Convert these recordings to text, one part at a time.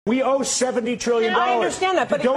We owe $70 trillion. I understand that, but to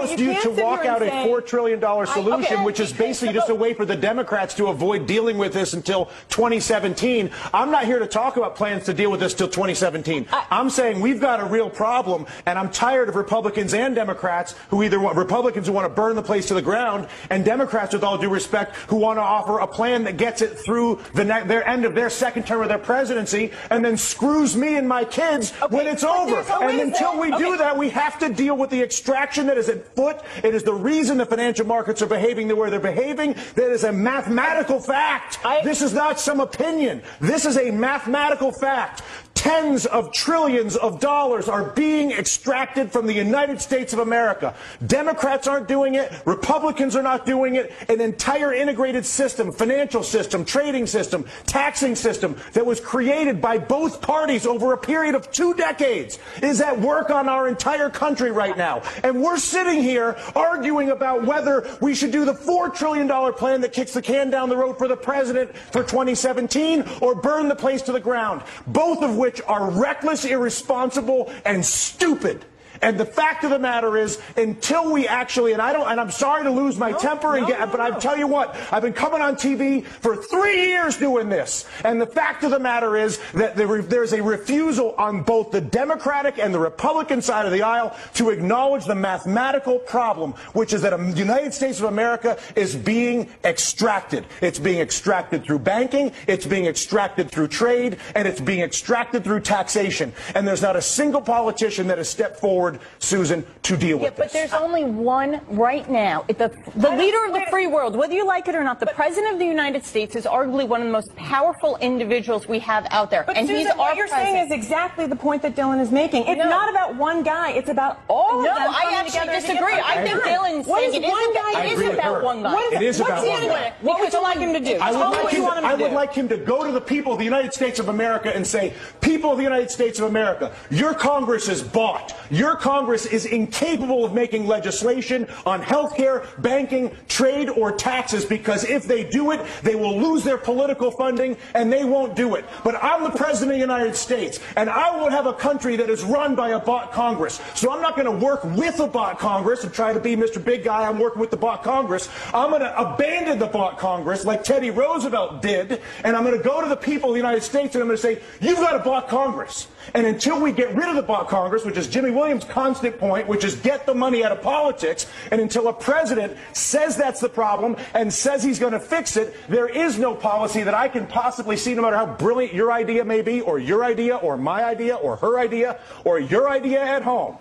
walk out a $4 trillion solution, which is basically just a way for the Democrats to avoid dealing with this until 2017. I'm not here to talk about plans to deal with this till 2017. I'm saying we've got a real problem, and I'm tired of Republicans and Democrats who either want Republicans who want to burn the place to the ground, and Democrats, with all due respect, who want to offer a plan that gets it through their end of their second term of their presidency, and then screws me and my kids when it's over. And until we do that, we have to deal with the extraction that is at foot. It is the reason the financial markets are behaving the way they're behaving. That is a mathematical fact. This is not some opinion. This is a mathematical fact. Tens of trillions of dollars are being extracted from the United States of America. Democrats aren't doing it. Republicans are not doing it. An entire integrated system, financial system, trading system, taxing system that was created by both parties over a period of 2 decades is at work on our entire country right now. And we're sitting here arguing about whether we should do the $4 trillion plan that kicks the can down the road for the president for 2017 or burn the place to the ground, both of which are reckless, irresponsible, and stupid. And the fact of the matter is, until we actually, and I'm sorry to lose my temper, but I tell you what, I've been coming on TV for 3 years doing this. And the fact of the matter is that there's a refusal on both the Democratic and the Republican side of the aisle to acknowledge the mathematical problem, which is that the United States of America is being extracted. It's being extracted through banking, it's being extracted through trade, and it's being extracted through taxation. And there's not a single politician that has stepped forward, Susan, to deal with this. But there's only one right now. The leader of the free world, whether you like it or not, the President of the United States is arguably one of the most powerful individuals we have out there. But and Susan, he's what you're saying is exactly the point that Dylan is making. It's not about one guy. It's about all of them. No, I actually disagree. I think Dylan's saying it is about one guy. It is about one guy. What would you like him to do? I would like him to go to the people of the United States of America and say, people of the United States of America, your Congress is bought. Your Congress is incapable of making legislation on health care, banking, trade, or taxes, because if they do it, they will lose their political funding, and they won't do it. But I'm the President of the United States, and I will have a country that is run by a bought Congress. So I'm not going to work with a bought Congress and try to be Mr. Big Guy. I'm working with the bought Congress. I'm going to abandon the bought Congress like Teddy Roosevelt did, and I'm going to go to the people of the United States, and I'm going to say, you've got a bought Congress. And until we get rid of the bought Congress, which is Jimmy Williams' constant point, which is get the money out of politics, and until a president says that's the problem and says he's going to fix it, there is no policy that I can possibly see, no matter how brilliant your idea may be, or your idea, or my idea, or her idea, or your idea at home,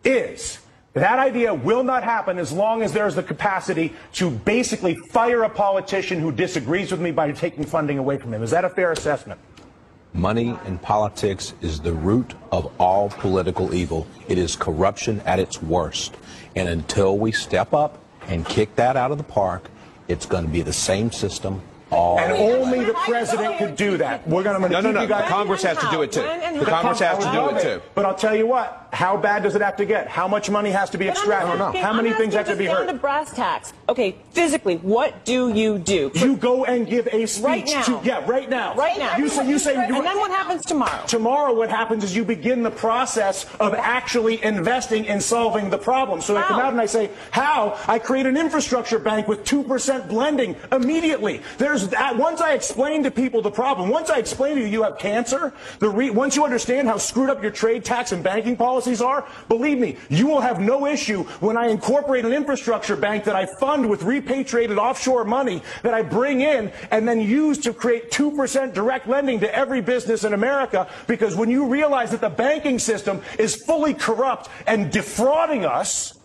is that idea will not happen as long as there's the capacity to basically fire a politician who disagrees with me by taking funding away from him. Is that a fair assessment? Money in politics is the root of all political evil. It is corruption at its worst. And until we step up and kick that out of the park, it's going to be the same system all and only the president could do that. We're going to No. Congress has to do it too. The Congress has to do it too. But I'll tell you what. How bad does it have to get? How much money has to be extracted? How many things have to be hurt? The brass tacks. Okay, physically, what do? You go and give a speech right now. Right now. Right now. You say. And then what happens tomorrow? Tomorrow, what happens is you begin the process of actually investing in solving the problem. So I come out and I say, how? I create an infrastructure bank with 2% blending immediately. There's that. Once I explain to people the problem, once I explain to you have cancer, once you understand how screwed up your trade, tax, and banking policies are, believe me, you will have no issue when I incorporate an infrastructure bank that I fund with repatriated offshore money that I bring in and then use to create 2% direct lending to every business in America. Because when you realize that the banking system is fully corrupt and defrauding us,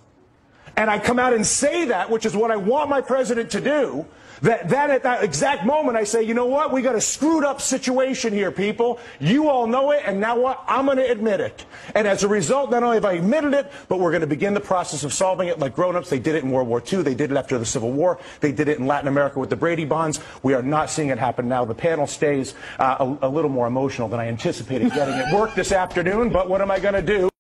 and I come out and say that, which is what I want my president to do, that at that exact moment I say, you know what, we got a screwed up situation here, people. You all know it, and now what? I'm going to admit it. And as a result, not only have I admitted it, but we're going to begin the process of solving it like grown-ups. They did it in World War II. They did it after the Civil War. They did it in Latin America with the Brady bonds. We are not seeing it happen now. The panel stays a little more emotional than I anticipated getting at work this afternoon, but what am I going to do?